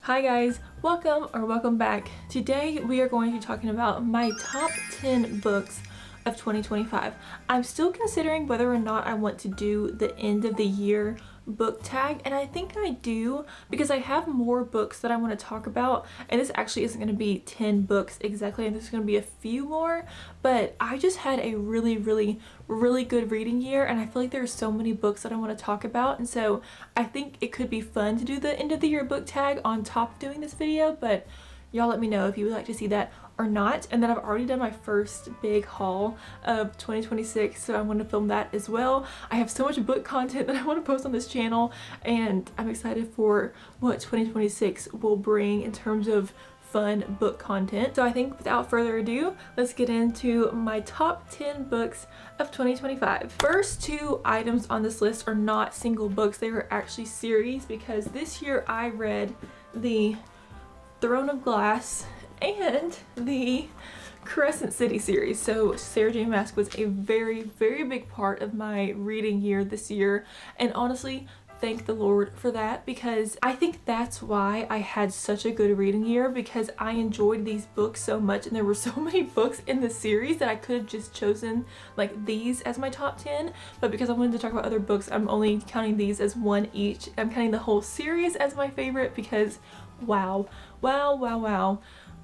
Hi guys, welcome back. Today we are going to be talking about my top 10 books of 2025. I'm still considering whether or not I want to do the end of the year book tag, and I think I do because I have more books that I want to talk about, and this actually isn't going to be 10 books exactly, and there's going to be a few more, but I just had a really good reading year, and I feel like there are so many books that I want to talk about, and so I think it could be fun to do the end of the year book tag on top of doing this video. But y'all let me know if you would like to see that or not. And then I've already done my first big haul of 2026, so I want to film that as well. I have so much book content that I want to post on this channel, and I'm excited for what 2026 will bring in terms of fun book content. So I think without further ado, let's get into my top 10 books of 2025. First two items on this list are not single books, they were actually series, because this year I read the Throne of Glass and the Crescent City series. So Sarah J. Maas was a very big part of my reading year this year, and honestly thank the Lord for that, because I think that's why I had such a good reading year, because I enjoyed these books so much, and there were so many books in the series that I could have just chosen like these as my top 10, but because I wanted to talk about other books, I'm only counting these as one each. I'm counting the whole series as my favorite because wow,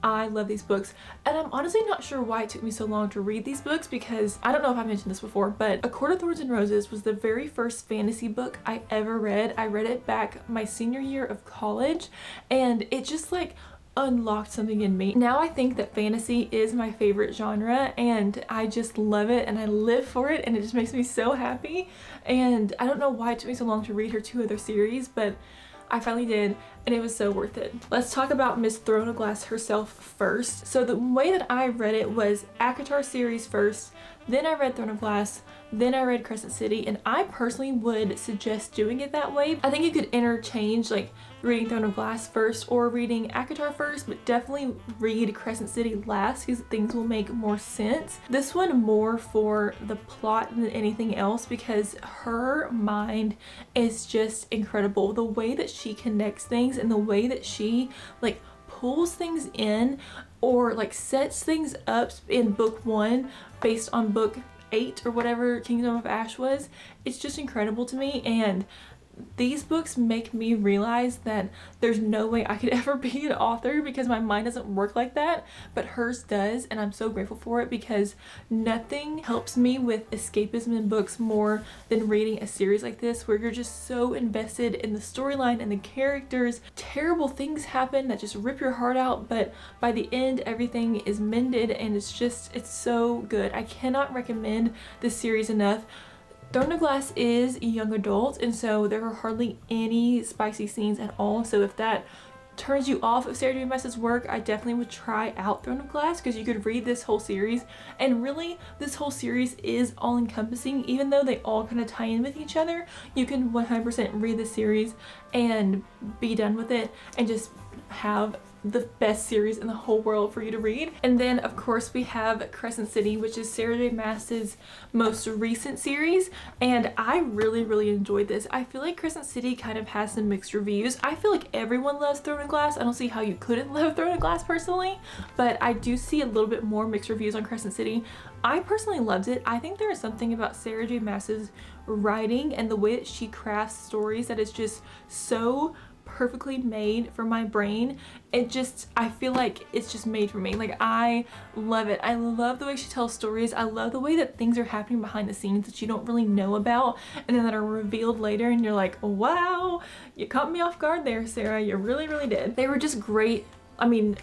I love these books. And I'm honestly not sure why it took me so long to read these books, because I don't know if I mentioned this before, but A Court of Thorns and Roses was the very first fantasy book I ever read. I read it back my senior year of college, and it just like unlocked something in me. Now I think that fantasy is my favorite genre, and I just love it and I live for it, and it just makes me so happy. And I don't know why it took me so long to read her two other series, but I finally did, and it was so worth it. Let's talk about Miss Throne of Glass herself first. So the way that I read it was ACOTAR series first, then I read Throne of Glass, then I read Crescent City, and I personally would suggest doing it that way. I think you could interchange like reading Throne of Glass first or reading ACOTAR first, but definitely read Crescent City last because things will make more sense. This one more for the plot than anything else, because her mind is just incredible. The way that she connects things and the way that she like pulls things in or like sets things up in book 1 based on book 8 or whatever Kingdom of Ash was, it's just incredible to me. And these books make me realize that there's no way I could ever be an author, because my mind doesn't work like that, but hers does, and I'm so grateful for it, because nothing helps me with escapism in books more than reading a series like this where you're just so invested in the storyline and the characters. Terrible things happen that just rip your heart out, but by the end everything is mended, and it's so good. I cannot recommend this series enough. Throne of Glass is young adult, and so there are hardly any spicy scenes at all, so if that turns you off of Sarah J. Maas's work, I definitely would try out Throne of Glass, because you could read this whole series, and really this whole series is all encompassing. Even though they all kind of tie in with each other, you can 100% read the series and be done with it and just have the best series in the whole world for you to read. And then of course we have Crescent City, which is Sarah J. Maas's most recent series, and I really enjoyed this. I feel like Crescent City kind of has some mixed reviews. I feel like everyone loves Throne of Glass. I don't see how you couldn't love Throne of Glass personally, but I do see a little bit more mixed reviews on Crescent City. I personally loved it. I think there is something about Sarah J. Maas's writing and the way that she crafts stories that is just so perfectly made for my brain. I feel like it's just made for me. Like, I love it. I love the way she tells stories. I love the way that things are happening behind the scenes that you don't really know about, and then that are revealed later, and you're like, wow, you caught me off guard there, Sarah. You really did. They were just great. I mean,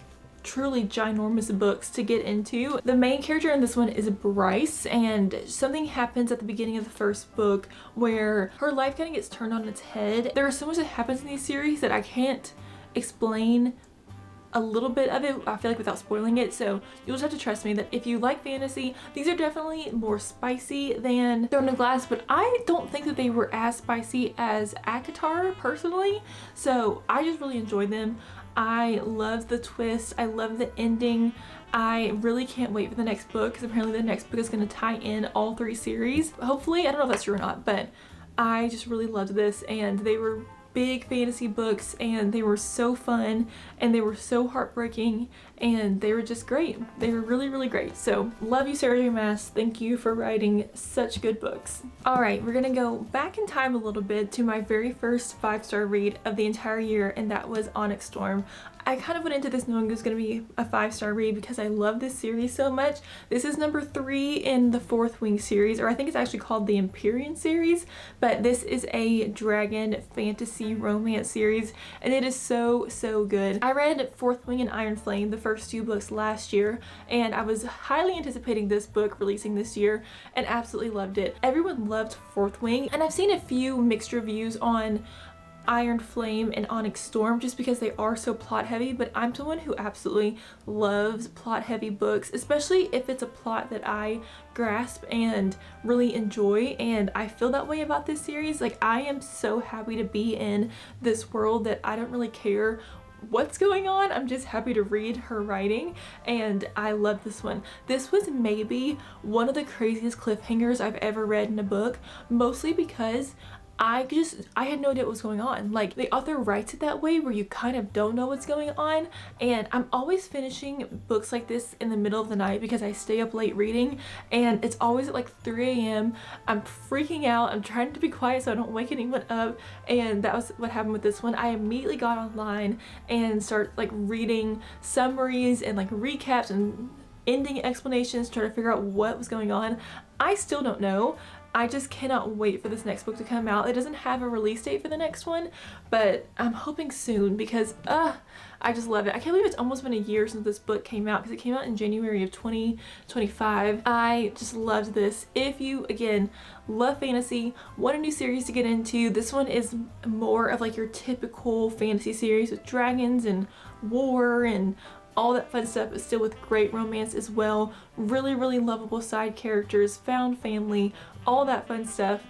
truly ginormous books to get into. The main character in this one is Bryce, and something happens at the beginning of the first book where her life kind of gets turned on its head. There is so much that happens in these series that I can't explain a little bit of it, I feel like, without spoiling it, so you'll just have to trust me that if you like fantasy, these are definitely more spicy than Throne of Glass, but I don't think that they were as spicy as ACOTAR personally, so I just really enjoyed them. I love the twist. I love the ending. I really can't wait for the next book, because apparently the next book is going to tie in all 3 series. Hopefully, I don't know if that's true or not, but I just really loved this, and they were big fantasy books, and they were so fun and they were so heartbreaking and they were just great. They were really, really great. So love you, Sarah J. Maas. Thank you for writing such good books. All right, we're gonna go back in time a little bit to my very first 5-star read of the entire year, and that was Onyx Storm. I kind of went into this knowing it was going to be a 5-star read because I love this series so much. This is number 3 in the Fourth Wing series, or I think it's actually called the Empyrean series, but this is a dragon fantasy romance series, and it is so, so good. I read Fourth Wing and Iron Flame, the first 2 books, last year, and I was highly anticipating this book releasing this year and absolutely loved it. Everyone loved Fourth Wing, and I've seen a few mixed reviews on Iron Flame and Onyx Storm just because they are so plot heavy, but I'm someone who absolutely loves plot heavy books, especially if it's a plot that I grasp and really enjoy, and I feel that way about this series. Like, I am so happy to be in this world that I don't really care what's going on. I'm just happy to read her writing, and I love this one. This was maybe one of the craziest cliffhangers I've ever read in a book, mostly because I had no idea what was going on. Like, the author writes it that way where you kind of don't know what's going on, and I'm always finishing books like this in the middle of the night because I stay up late reading, and it's always at like 3 a.m. I'm freaking out. I'm trying to be quiet so I don't wake anyone up, and that was what happened with this one. I immediately got online and started like reading summaries and like recaps and ending explanations, trying to figure out what was going on. I still don't know. I just cannot wait for this next book to come out. It doesn't have a release date for the next one, but I'm hoping soon because I just love it. I can't believe it's almost been a year since this book came out because it came out in January of 2025. I just loved this. If you, again, love fantasy, want a new series to get into, this one is more of like your typical fantasy series with dragons and war and all that fun stuff, but still with great romance as well. Really, really lovable side characters, found family, all that fun stuff.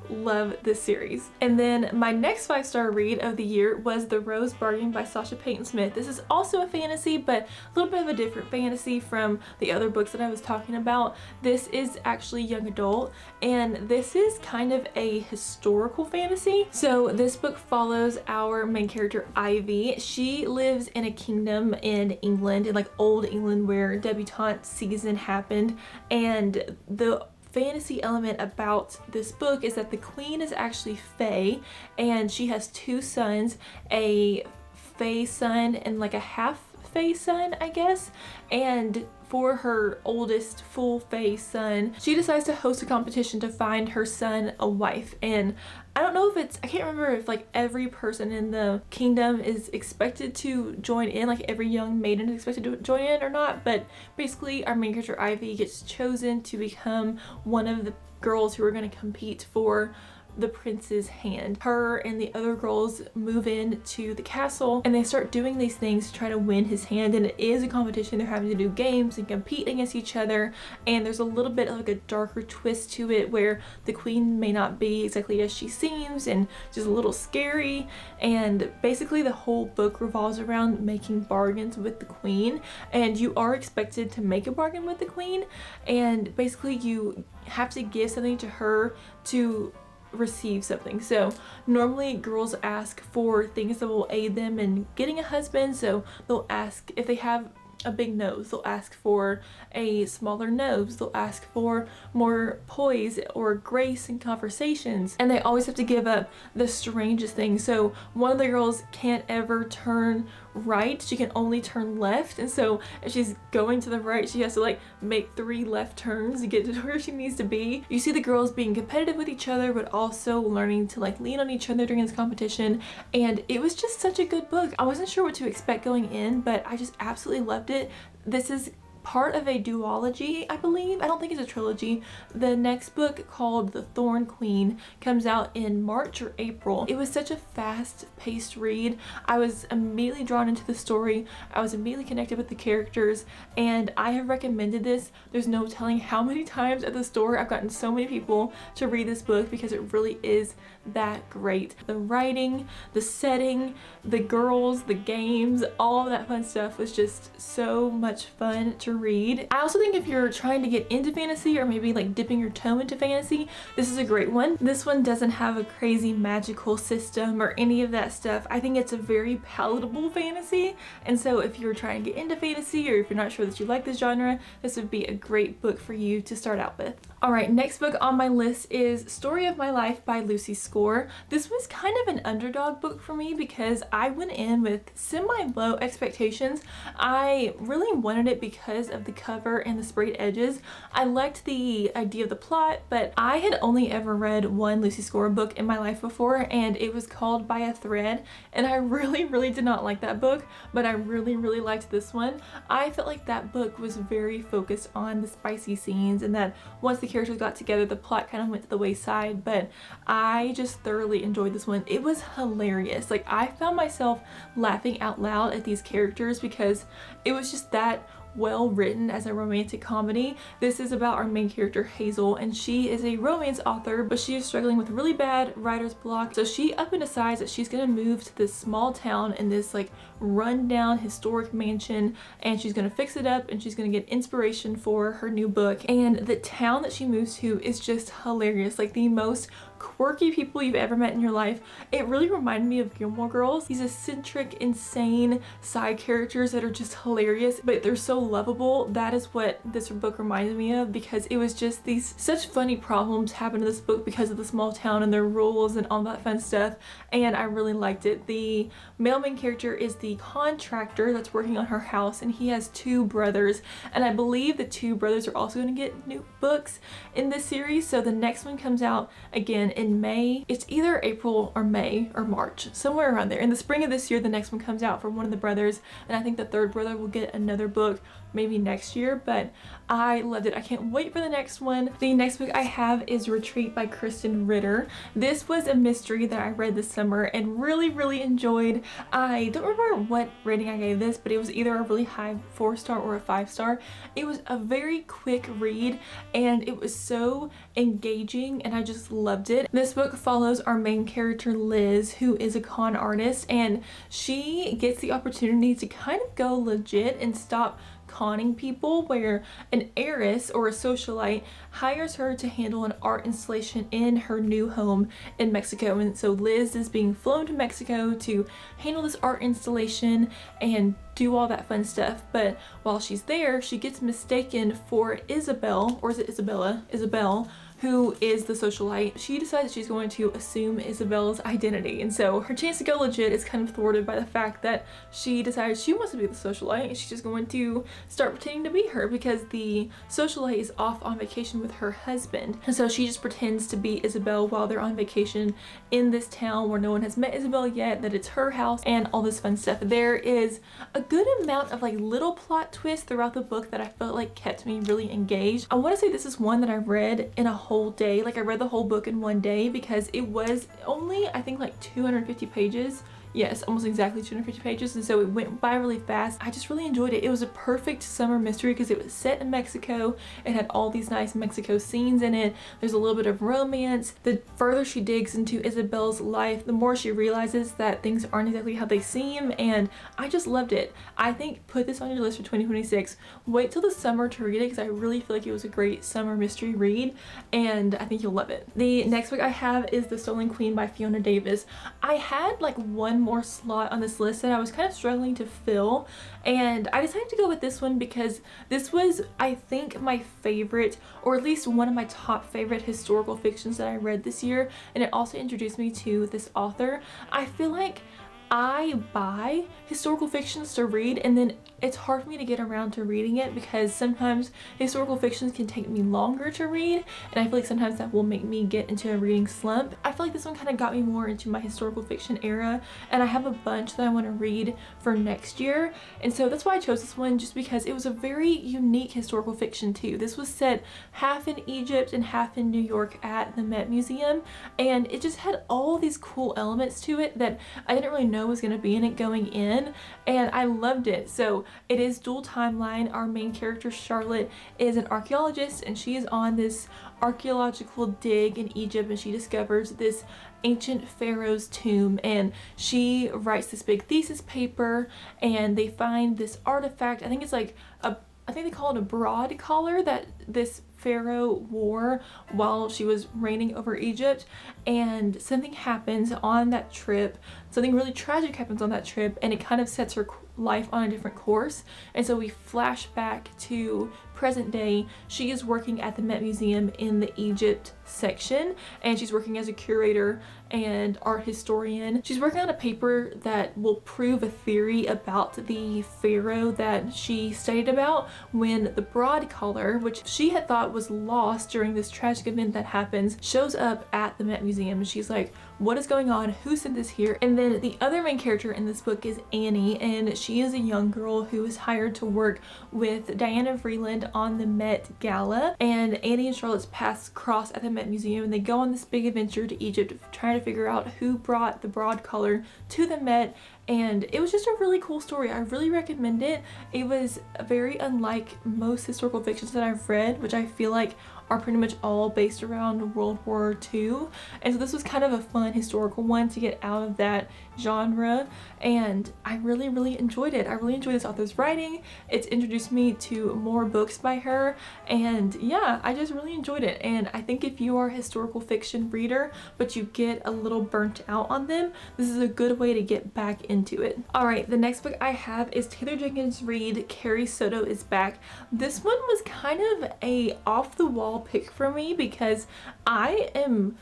Love this series. And then my next 5-star read of the year was The Rose Bargain by Sasha Payton Smith. This is also a fantasy, but a little bit of a different fantasy from the other books that I was talking about. This is actually young adult, and this is kind of a historical fantasy. So this book follows our main character, Ivy. She lives in a kingdom in England, in like old England, where debutante season happened, and the fantasy element about this book is that the queen is actually fae, and she has 2 sons, a fae son and like a half fae son, I guess. And for her oldest full fae son, she decides to host a competition to find her son a wife. And I don't know if I can't remember if like every person in the kingdom is expected to join in, like every young maiden is expected to join in or not, but basically our main character Ivy gets chosen to become one of the girls who are going to compete for the prince's hand. Her and the other girls move in to the castle, and they start doing these things to try to win his hand, and it is a competition. They're having to do games and compete against each other, and there's a little bit of like a darker twist to it where the queen may not be exactly as she seems and just a little scary. And basically the whole book revolves around making bargains with the queen, and you are expected to make a bargain with the queen, and basically you have to give something to her to receive something. So normally girls ask for things that will aid them in getting a husband. So they'll ask if they have a big nose, they'll ask for a smaller nose, they'll ask for more poise or grace in conversations, and they always have to give up the strangest thing. So one of the girls can't ever turn right, she can only turn left, and so if she's going to the right, she has to like make 3 left turns to get to where she needs to be. You see the girls being competitive with each other, but also learning to like lean on each other during this competition, and it was just such a good book. I wasn't sure what to expect going in, but I just absolutely loved it. This is part of a duology, I believe. I don't think it's a trilogy. The next book, called The Thorn Queen, comes out in March or April. It was such a fast-paced read. I was immediately drawn into the story. I was immediately connected with the characters, and I have recommended this. There's no telling how many times at the store I've gotten so many people to read this book because it really is that great. The writing, the setting, the girls, the games, all of that fun stuff was just so much fun to to read. I also think if you're trying to get into fantasy or maybe like dipping your toe into fantasy, this is a great one. This one doesn't have a crazy magical system or any of that stuff. I think it's a very palatable fantasy, and so if you're trying to get into fantasy or if you're not sure that you like this genre, this would be a great book for you to start out with. Alright, next book on my list is Story of My Life by Lucy Score. This was kind of an underdog book for me because I went in with semi-low expectations. I really wanted it because of the cover and the sprayed edges. I liked the idea of the plot, but I had only ever read one Lucy Score book in my life before, and it was called By a Thread, and I really did not like that book, but I really liked this one. I felt like that book was very focused on the spicy scenes, and that once the characters got together, the plot kind of went to the wayside, but I just thoroughly enjoyed this one. It was hilarious. Like, I found myself laughing out loud at these characters because it was just that well written as a romantic comedy. This is about our main character Hazel, and she is a romance author, but she is struggling with really bad writer's block. So she up and decides that she's gonna move to this small town in this like rundown historic mansion, and she's gonna fix it up and she's gonna get inspiration for her new book. And the town that she moves to is just hilarious, like the most quirky people you've ever met in your life. It really reminded me of Gilmore Girls. These eccentric, insane side characters that are just hilarious, but they're so lovable. That is what this book reminded me of, because it was just these such funny problems happen in this book because of the small town and their rules and all that fun stuff, and I really liked it. The male main character is the contractor that's working on her house, and he has two brothers, and I believe the two brothers are also going to get new books in this series. So the next one comes out again in May. It's either April or May or March, somewhere around there. In the spring of this year, the next one comes out from one of the brothers, and I think the third brother will get another book maybe next year, but I loved it. I can't wait for the next one. The next book I have is Retreat by Kristen Ritter. This was a mystery that I read this summer and really enjoyed. I don't remember what rating I gave this, but it was either a really high 4-star or a 5-star. It was a very quick read and it was so engaging and I just loved it. This book follows our main character Liz, who is a con artist, and she gets the opportunity to kind of go legit and stop conning people, where an heiress or a socialite hires her to handle an art installation in her new home in Mexico. And so Liz is being flown to Mexico to handle this art installation and do all that fun stuff. But while she's there, she gets mistaken for Isabel, or is it Isabella? Isabel, who is the socialite. She decides she's going to assume Isabel's identity, and so her chance to go legit is kind of thwarted by the fact that she decides she wants to be the socialite and she's just going to start pretending to be her because the socialite is off on vacation with her husband. And so she just pretends to be Isabel while they're on vacation in this town where no one has met Isabel yet, that it's her house and all this fun stuff. There is a good amount of like little plot twists throughout the book that I felt like kept me really engaged. I want to say this is one that I read in a whole day. Like, I read the whole book in one day because it was only, I think, like 250 pages. Yes, almost exactly 250 pages, and so it went by really fast. I just really enjoyed it. It was a perfect summer mystery because it was set in Mexico. It had all these nice Mexico scenes in it. There's a little bit of romance. The further she digs into Isabel's life, the more she realizes that things aren't exactly how they seem, and I just loved it. I think put this on your list for 2026. Wait till the summer to read it because I really feel like it was a great summer mystery read, and I think you'll love it. The next book I have is The Stolen Queen by Fiona Davis. I had like one more slot on this list that I was kind of struggling to fill, and I decided to go with this one because this was, I think, my favorite, or at least one of my top favorite historical fictions that I read this year, and it also introduced me to this author. I feel like I buy historical fictions to read and then it's hard for me to get around to reading it because sometimes historical fictions can take me longer to read, and I feel like sometimes that will make me get into a reading slump. I feel like this one kind of got me more into my historical fiction era, and I have a bunch that I want to read for next year, and so that's why I chose this one, just because it was a very unique historical fiction too. This was set half in Egypt and half in New York at the Met Museum, and it just had all these cool elements to it that I didn't really know was going to be in it going in, and I loved it. So it is dual timeline. Our main character Charlotte is an archaeologist, and she is on this archaeological dig in Egypt, and she discovers this ancient pharaoh's tomb, and she writes this big thesis paper, and they find this artifact. I think it's like a I think they call it a broad collar that this pharaoh wore while she was reigning over Egypt, and something happens on that trip. Something really tragic happens on that trip, and it kind of sets her life on a different course. And so we flash back to present day. She is working at the Met Museum in the Egypt section, and she's working as a curator and art historian. She's working on a paper that will prove a theory about the pharaoh that she studied about, when the broad collar, which she had thought was lost during this tragic event that happens, shows up at the Met Museum. And she's like, what is going on? Who sent this here? And then the other main character in this book is Annie, and she is a young girl who is hired to work with Diana Vreeland on the Met Gala. And Annie and Charlotte's paths cross at the Met Museum, and they go on this big adventure to Egypt trying to figure out who brought the broad collar to the Met. And it was just a really cool story. I really recommend it. It was very unlike most historical fictions that I've read, which I feel like are pretty much all based around World War II. And so this was kind of a fun historical one to get out of that genre, and I really enjoyed it. I really enjoyed this author's writing. It's introduced me to more books by her, and yeah, I just really enjoyed it. And I think if you are a historical fiction reader but you get a little burnt out on them, this is a good way to get back into it. Alright, the next book I have is Taylor Jenkins Reid, Carrie Soto is Back. This one was kind of a off-the-wall pick for me because I am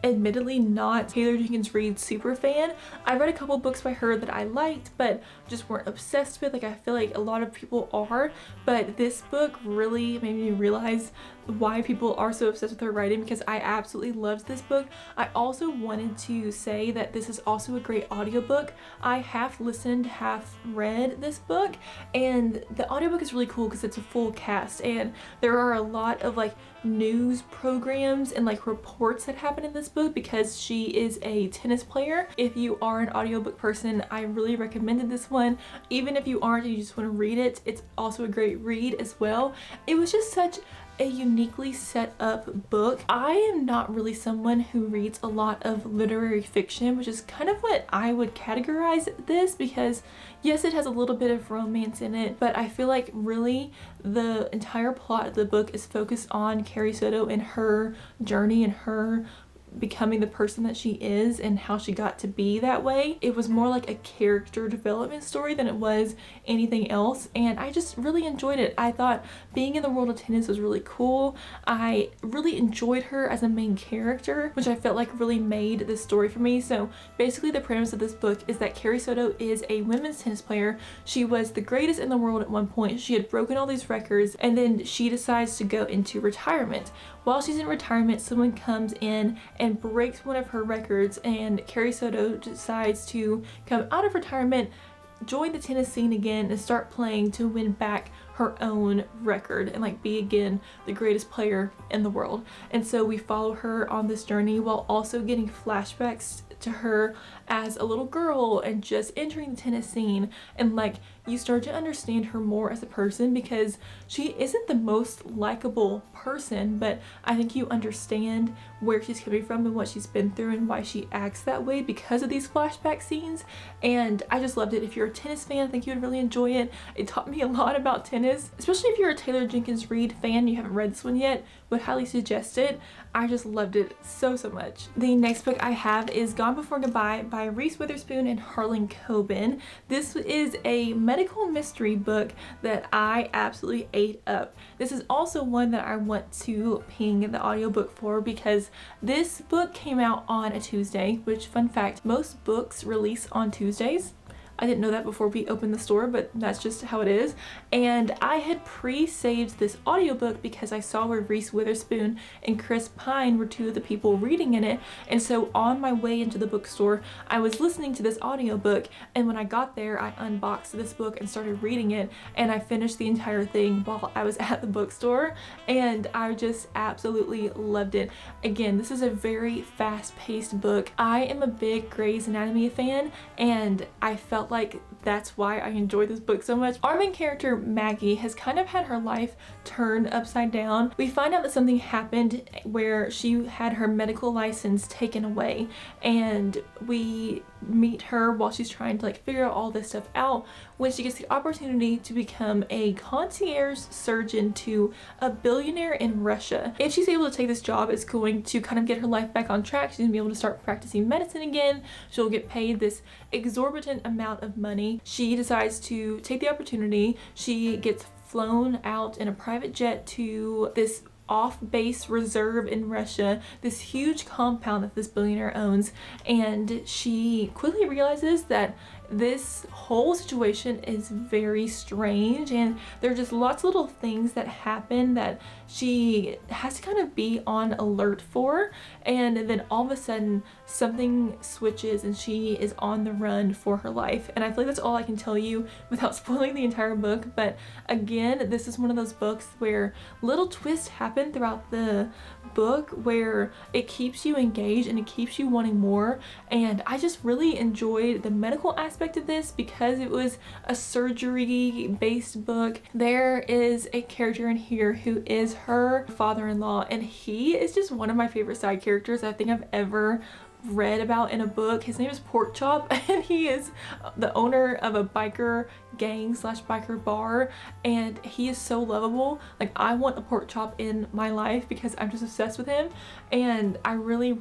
admittedly not Taylor Jenkins Reid super fan. I read a couple books by her that I liked but just weren't obsessed with, like I feel like a lot of people are, but this book really made me realize why people are so obsessed with her writing, because I absolutely loved this book. I also wanted to say that this is also a great audiobook. I half listened, half read this book, and the audiobook is really cool because it's a full cast, and there are a lot of like news programs and like reports that happen in this book because she is a tennis player. If you are an audiobook person, I really recommended this one. Even if you aren't and you just want to read it, it's also a great read as well. It was just such a uniquely set up book. I am not really someone who reads a lot of literary fiction, which is kind of what I would categorize this, because yes, it has a little bit of romance in it, but I feel like really the entire plot of the book is focused on Carrie Soto and her journey and her becoming the person that she is and how she got to be that way. It was more like a character development story than it was anything else, and I just really enjoyed it. I thought being in the world of tennis was really cool. I really enjoyed her as a main character, which I felt like really made this story for me. So basically the premise of this book is that Carrie Soto is a women's tennis player. She was the greatest in the world at one point. She had broken all these records, and then she decides to go into retirement. While she's in retirement, someone comes in and breaks one of her records, and Carrie Soto decides to come out of retirement, join the tennis scene again, and start playing to win back her own record and like be again the greatest player in the world. And so we follow her on this journey while also getting flashbacks to her as a little girl and just entering the tennis scene, and like you start to understand her more as a person, because she isn't the most likable person, but I think you understand where she's coming from and what she's been through and why she acts that way because of these flashback scenes. And I just loved it. If you're a tennis fan, I think you would really enjoy it. It taught me a lot about tennis, especially if you're a Taylor Jenkins Reid fan, you haven't read this one yet, would highly suggest it. I just loved it so much. The next book I have is Gone Before Goodbye by Reese Witherspoon and Harlan Coben. This is a medical mystery book that I absolutely ate up. This is also one that I want to ping the audiobook for because this book came out on a Tuesday, which, fun fact, most books release on Tuesdays. I didn't know that before we opened the store, but that's just how it is. And I had pre-saved this audiobook because I saw where Reese Witherspoon and Chris Pine were two of the people reading in it. And so on my way into the bookstore, I was listening to this audiobook, and when I got there, I unboxed this book and started reading it, and I finished the entire thing while I was at the bookstore, and I just absolutely loved it. Again, this is a very fast-paced book. I am a big Grey's Anatomy fan, and I felt like that's why I enjoyed this book so much. Our main character, Maggie, has kind of had her life turned upside down. We find out that something happened where she had her medical license taken away, and we meet her while she's trying to like figure out all this stuff out when she gets the opportunity to become a concierge surgeon to a billionaire in Russia. If she's able to take this job, it's going to kind of get her life back on track. She's gonna be able to start practicing medicine again. She'll get paid this exorbitant amount of money. She decides to take the opportunity. She gets flown out in a private jet to this off-base reserve in Russia, this huge compound that this billionaire owns, and she quickly realizes that this whole situation is very strange, and there are just lots of little things that happen that she has to kind of be on alert for, and then all of a sudden something switches and she is on the run for her life. And I feel like that's all I can tell you without spoiling the entire book, but again, this is one of those books where little twists happen throughout the book where it keeps you engaged and it keeps you wanting more. And I just really enjoyed the medical aspect of this because it was a surgery based book. There is a character in here who is her father-in-law, and he is just one of my favorite side characters I think I've ever read about in a book. His name is Pork Chop, and he is the owner of a biker gang slash biker bar, and he is so lovable. Like, I want a Pork Chop in my life because I'm just obsessed with him, and I really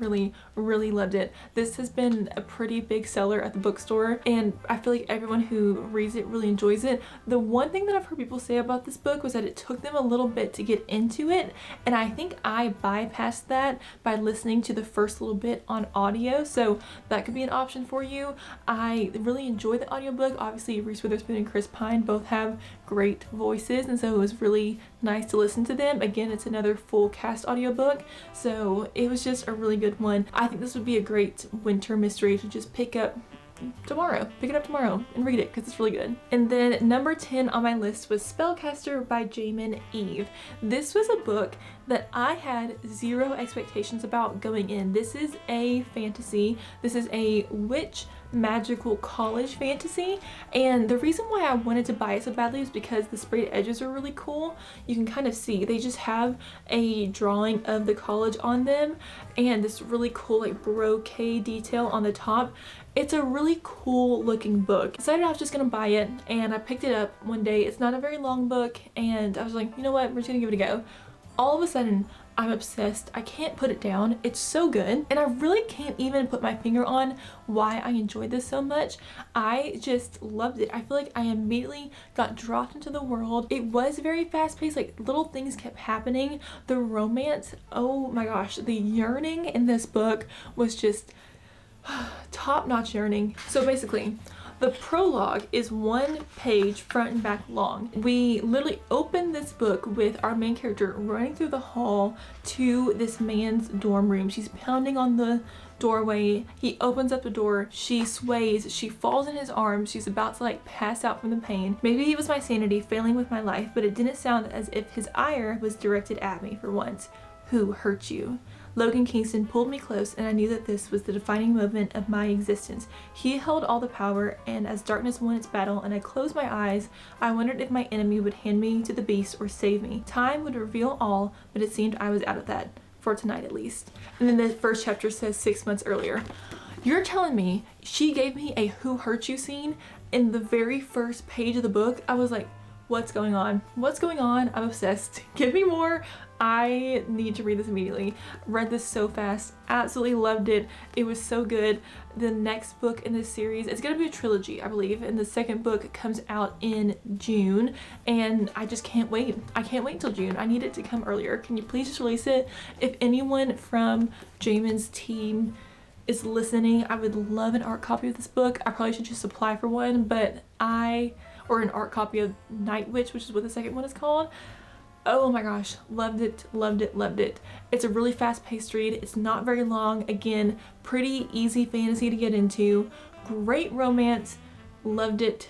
loved it. This has been a pretty big seller at the bookstore, and I feel like everyone who reads it really enjoys it. The one thing that I've heard people say about this book was that it took them a little bit to get into it, and I think I bypassed that by listening to the first little bit on audio, so that could be an option for you. I really enjoyed the audiobook. Obviously, Reese Witherspoon and Chris Pine both have great voices, and so it was really nice to listen to them. Again, it's another full cast audiobook, so it was just a really good one. I think this would be a great winter mystery to just pick it up tomorrow and read it because it's really good. And then number 10 on my list was Spellcaster by Jamin Eve. This was a book that I had zero expectations about going in. This is a fantasy. This is a witch magical college fantasy, and the reason why I wanted to buy it so badly is because the sprayed edges are really cool. You can kind of see they just have a drawing of the college on them and this really cool like brocade detail on the top. It's a really cool looking book. Decided I was just gonna buy it, and I picked it up one day. It's not a very long book, and I was like, you know what, we're just gonna give it a go. All of a sudden, I'm obsessed. I can't put it down. It's so good, and I really can't even put my finger on why I enjoyed this so much. I just loved it. I feel like I immediately got dropped into the world. It was very fast-paced, like little things kept happening. The romance, oh my gosh, the yearning in this book was just top-notch yearning. So basically, the prologue is one page front and back long. We literally open this book with our main character running through the hall to this man's dorm room. She's pounding on the doorway. He opens up the door. She sways. She falls in his arms. She's about to like pass out from the pain. Maybe it was my sanity failing with my life, but it didn't sound as if his ire was directed at me for once. Who hurt you? Logan Kingston pulled me close, and I knew that this was the defining moment of my existence. He held all the power, and as darkness won its battle and I closed my eyes, I wondered if my enemy would hand me to the beast or save me. Time would reveal all, but it seemed I was out of that. For tonight at least. And then the first chapter says 6 months earlier. You're telling me she gave me a who hurt you scene in the very first page of the book? I was like, what's going on? What's going on? I'm obsessed. Give me more. I need to read this immediately. Read this so fast. Absolutely loved it. It was so good. The next book in this series, it's gonna be a trilogy, I believe, and the second book comes out in June, and I just can't wait. I can't wait until June. I need it to come earlier. Can you please just release it? If anyone from Jamin's team is listening, I would love an art copy of this book. I probably should just apply for one, but or an art copy of Night Witch, which is what the second one is called. Oh my gosh, loved it, loved it, loved it. It's a really fast-paced read. It's not very long. Again, pretty easy fantasy to get into. Great romance. Loved it.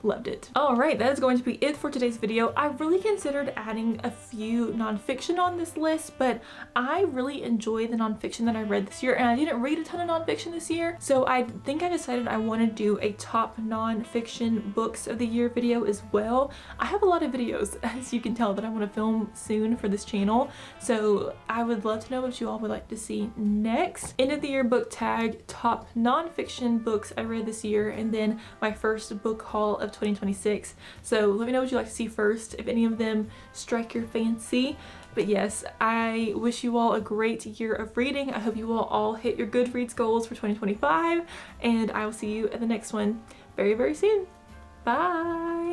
loved it. Alright, that is going to be it for today's video. I really considered adding a few nonfiction on this list, but I really enjoy the nonfiction that I read this year, and I didn't read a ton of nonfiction this year, so I think I decided I want to do a top nonfiction books of the year video as well. I have a lot of videos, as you can tell, that I want to film soon for this channel, so I would love to know what you all would like to see next. End of the year book tag, top nonfiction books I read this year, and then my first book haul of 2026. So let me know what you'd like to see first, if any of them strike your fancy. But yes, I wish you all a great year of reading. I hope you will all hit your Goodreads goals for 2025, and I will see you at the next one very, very soon. Bye!